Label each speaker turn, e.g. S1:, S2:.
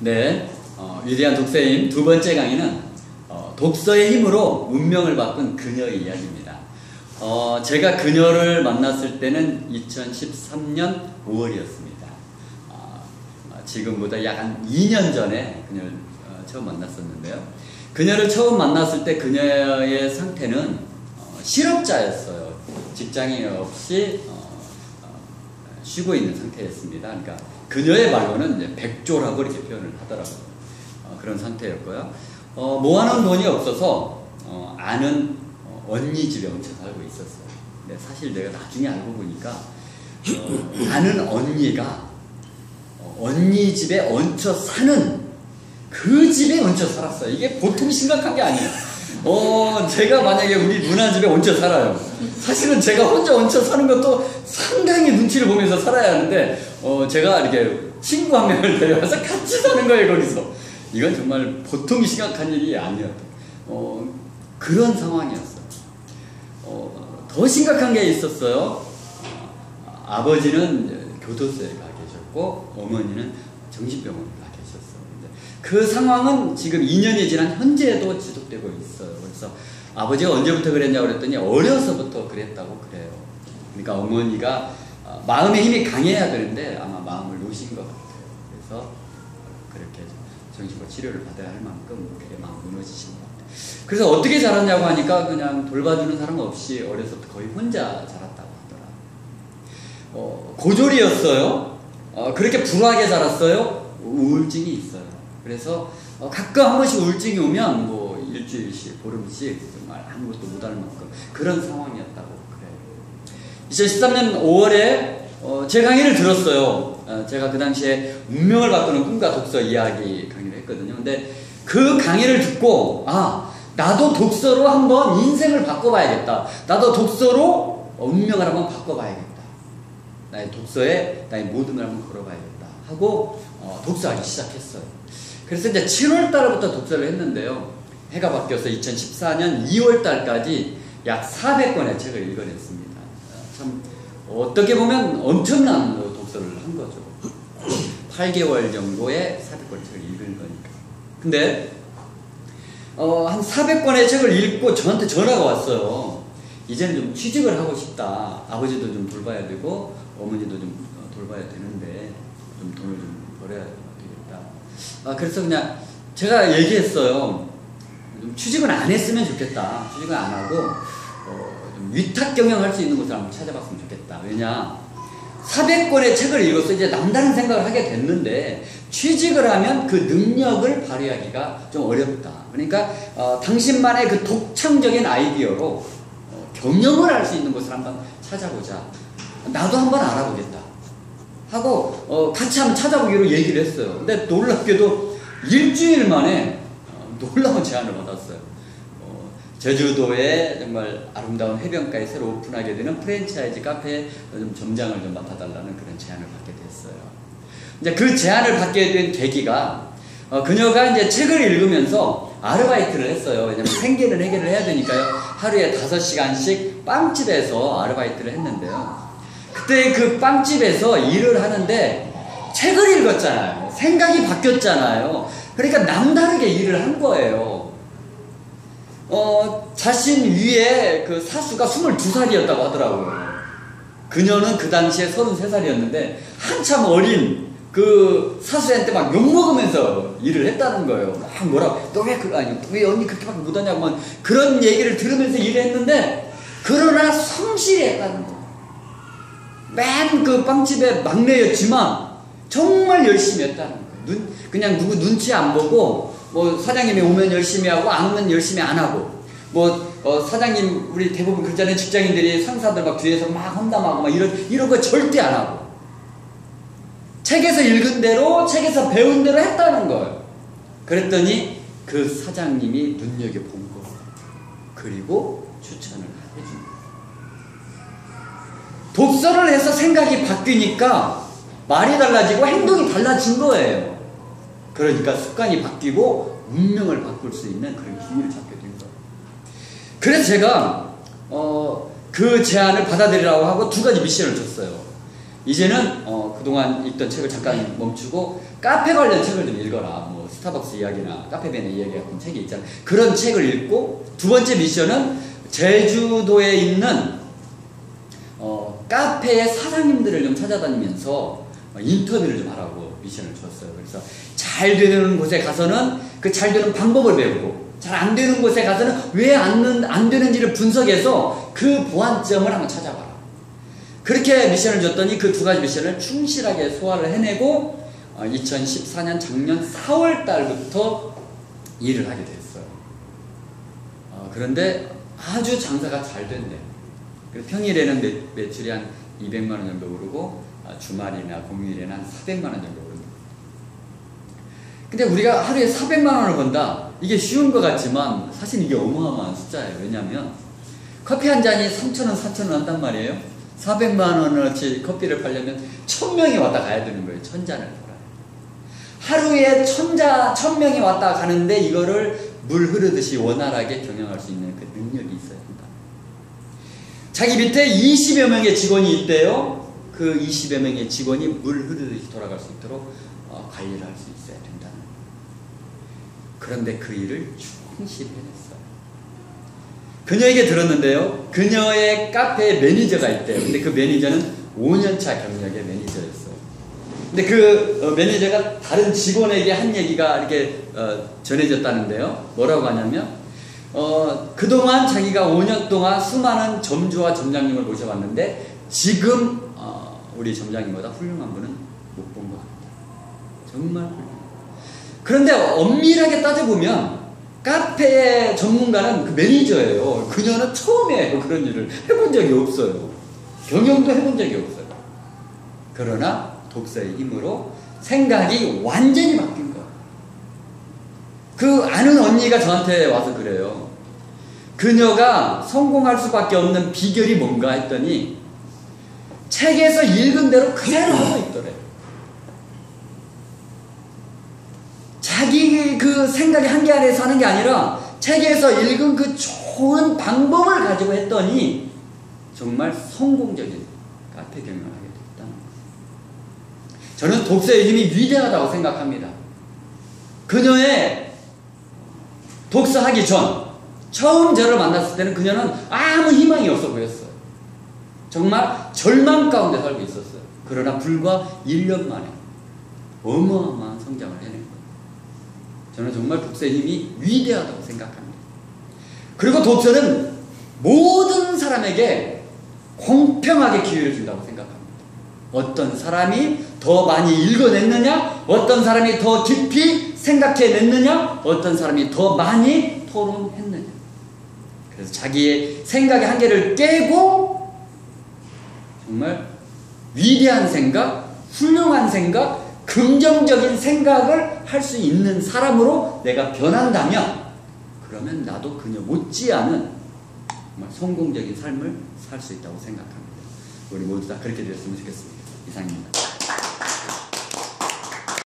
S1: 네, 위대한 독서의 힘 두 번째 강의는 독서의 힘으로 운명을 바꾼 그녀의 이야기입니다. 제가 그녀를 만났을 때는 2013년 5월이었습니다. 지금보다 약 한 2년 전에 그녀를 처음 만났었는데요. 그녀를 처음 만났을 때 그녀의 상태는 실업자였어요. 직장이 없이 쉬고 있는 상태였습니다. 그러니까 그녀의 말로는 이제 백조라고 이렇게 표현을 하더라고요. 그런 상태였고요. 모아놓은 돈이 없어서 아는 언니 집에 얹혀 살고 있었어요. 근데 사실 내가 나중에 알고 보니까 아는 언니가 언니 집에 얹혀 사는 그 집에 얹혀 살았어요. 이게 보통 심각한 게 아니에요. 제가 만약에 우리 누나 집에 얹혀 살아요. 사실은 제가 혼자 얹혀 사는 것도 상당히 눈치를 보면서 살아야 하는데, 제가 이렇게 친구 한 명을 데려와서 같이 사는 거예요, 거기서. 이건 정말 보통 심각한 일이 아니었어요. 그런 상황이었어요. 더 심각한 게 있었어요. 아버지는 교도소에 가 계셨고, 어머니는 정신병원에 가 계셨어요. 그 상황은 지금 2년이 지난 현재도 지속되고 있어요. 그래서 아버지가 언제부터 그랬냐고 그랬더니 어려서부터 그랬다고 그래요. 그러니까 어머니가 마음의 힘이 강해야 되는데 아마 마음을 놓으신 것 같아요. 그래서 그렇게 정신과 치료를 받아야 할 만큼 그게 마음 무너지신 것 같아요. 그래서 어떻게 자랐냐고 하니까 그냥 돌봐주는 사람 없이 어려서부터 거의 혼자 자랐다고 하더라고요. 고졸이었어요. 그렇게 불우하게 자랐어요. 우울증이 있어요. 그래서 가끔 한 번씩 우울증이 오면 뭐 일주일씩, 보름씩 정말 아무것도 못할 만큼 그런 상황이었다고 그래요. 2013년 5월에 제 강의를 들었어요. 제가 그 당시에 운명을 바꾸는 꿈과 독서 이야기 강의를 했거든요. 근데 그 강의를 듣고 나도 독서로 한번 인생을 바꿔봐야겠다. 나도 독서로 운명을 한번 바꿔봐야겠다. 나의 독서에 나의 모든 걸 한번 걸어봐야겠다 하고 독서하기 시작했어요. 그래서 이제 7월 달부터 독서를 했는데요. 해가 바뀌어서 2014년 2월 달까지 약 400권의 책을 읽어냈습니다. 참 어떻게 보면 엄청난 독서를 한 거죠. 8개월 정도의 400권의 책을 읽은 거니까. 근데 한 400권의 책을 읽고 저한테 전화가 왔어요. 이제는 좀 취직을 하고 싶다. 아버지도 좀 돌봐야 되고 어머니도 좀 돌봐야 되는데 좀 돈을 좀 벌어야 되겠다. 그래서 그냥 제가 얘기했어요. 좀 취직은 안 했으면 좋겠다. 취직은 안 하고 좀 위탁 경영할 수 있는 곳을 한번 찾아봤으면 좋겠다. 왜냐 400권의 책을 읽어서 이제 남다른 생각을 하게 됐는데 취직을 하면 그 능력을 발휘하기가 좀 어렵다. 그러니까 당신만의 그 독창적인 아이디어로 경영을 할 수 있는 곳을 한번 찾아보자. 나도 한번 알아보겠다 하고 같이 한번 찾아보기로 얘기를 했어요. 근데 놀랍게도 일주일 만에 놀라운 제안을 받았어요. 제주도에 정말 아름다운 해변가에 새로 오픈하게 되는 프랜차이즈 카페에 좀 점장을 좀 맡아달라는 그런 제안을 받게 됐어요. 이제 그 제안을 받게 된 계기가 그녀가 이제 책을 읽으면서 아르바이트를 했어요. 왜냐면 생계를 해결을 해야 되니까요. 하루에 5시간씩 빵집에서 아르바이트를 했는데요. 그때 그 빵집에서 일을 하는데 책을 읽었잖아요. 생각이 바뀌었잖아요. 그러니까 남다르게 일을 한 거예요. 자신 위에 그 사수가 22살이었다고 하더라고요. 그녀는 그 당시에 33살이었는데 한참 어린 그 사수한테 막 욕먹으면서 일을 했다는 거예요. 막 뭐라고, 너 왜 언니 그렇게밖에 못하냐고 막 그런 얘기를 들으면서 일을 했는데, 그러나 성실히 했다는 거예요. 맨 그 빵집의 막내였지만 정말 열심히 했다는 거예요. 그냥 누구 눈치 안 보고, 뭐 사장님이 오면 열심히 하고 안 오면 열심히 안 하고, 사장님, 우리 대부분 그렇잖아요. 직장인들이 상사들 막 뒤에서 막 험담하고 막 이런 거 절대 안 하고, 책에서 읽은 대로, 책에서 배운 대로 했다는 거예요. 그랬더니 그 사장님이 눈여겨본 거예요. 그리고 추천을 해준 거예요. 독서를 해서 생각이 바뀌니까 말이 달라지고 행동이 달라진 거예요. 그러니까 습관이 바뀌고 운명을 바꿀 수 있는 그런 기회를 잡게 된 거예요. 그래서 제가 그 제안을 받아들이라고 하고 2가지 미션을 줬어요. 이제는 그동안 읽던 책을 잠깐 멈추고 카페 관련 책을 좀 읽어라. 뭐 스타벅스 이야기나 카페베네 이야기 같은 책이 있잖아요. 그런 책을 읽고, 두 번째 미션은 제주도에 있는 카페의 사장님들을 좀 찾아다니면서 인터뷰를 좀 하라고 미션을 줬어요. 그래서 잘 되는 곳에 가서는 그 잘 되는 방법을 배우고, 잘 안 되는 곳에 가서는 왜 안 되는지를 분석해서 그 보완점을 한번 찾아봐라. 그렇게 미션을 줬더니 그 두 가지 미션을 충실하게 소화를 해내고 2014년 작년 4월 달부터 일을 하게 됐어요. 그런데 아주 장사가 잘 된대요. 평일에는 매출이 한 200만 원 정도 오르고 주말이나 공휴일에는 한 400만 원 정도 오릅니다. 근데 우리가 하루에 400만 원을 번다, 이게 쉬운 것 같지만 사실 이게 어마어마한 숫자예요. 왜냐하면 커피 한 잔이 3,000원, 4,000원 한단 말이에요. 400만 원어치 커피를 팔려면 1000명이 왔다 가야 되는 거예요. 1000잔을 팔아요. 하루에 1000명이 왔다 가는데 이거를 물 흐르듯이 원활하게 경영할 수 있는 그 능력이 있어야 한다. 자기 밑에 20여 명의 직원이 있대요. 그 20여 명의 직원이 물 흐르듯이 돌아갈 수 있도록 관리를 할 수 있어야 된다는 거예요. 그런데 그 일을 충실히 해냈어요. 그녀에게 들었는데요. 그녀의 카페에 매니저가 있대요. 근데 그 매니저는 5년차 경력의 매니저였어요. 근데 그 매니저가 다른 직원에게 한 얘기가 이렇게 전해졌다는데요. 뭐라고 하냐면 그동안 자기가 5년 동안 수많은 점주와 점장님을 모셔봤는데 지금 우리 점장님보다 훌륭한 분은 못 본 것 같다. 정말 훌륭해요. 그런데 엄밀하게 따져보면 카페의 전문가는 그 매니저예요. 그녀는 처음이에요. 그런 일을 해본 적이 없어요. 경영도 해본 적이 없어요. 그러나 독서의 힘으로 생각이 완전히 바뀐 거예요. 그 아는 언니가 저한테 와서 그래요. 그녀가 성공할 수밖에 없는 비결이 뭔가 했더니 책에서 읽은 대로 그대로 하고 있더래요. 자기 그 생각의 한계 안에서 하는 게 아니라 책에서 읽은 그 좋은 방법을 가지고 했더니 정말 성공적인 카페 경영을 하게 됐다는 거예요. 저는 독서의 힘이 위대하다고 생각합니다. 그녀의 독서하기 전 처음 저를 만났을 때는 그녀는 아무 희망이 없어 보였어요. 정말 절망 가운데 살고 있었어요. 그러나 불과 1년 만에 어마어마한 성장을 해낸 거예요. 저는 정말 독서의 힘이 위대하다고 생각합니다. 그리고 독서는 모든 사람에게 공평하게 기회를 준다고 생각합니다. 어떤 사람이 더 많이 읽어냈느냐, 어떤 사람이 더 깊이 생각해냈느냐, 어떤 사람이 더 많이 토론했느냐. 그래서 자기의 생각의 한계를 깨고 정말 위대한 생각, 훌륭한 생각, 긍정적인 생각을 할 수 있는 사람으로 내가 변한다면 그러면 나도 그녀 못지않은 정말 성공적인 삶을 살 수 있다고 생각합니다. 우리 모두 다 그렇게 되었으면 좋겠습니다. 이상입니다.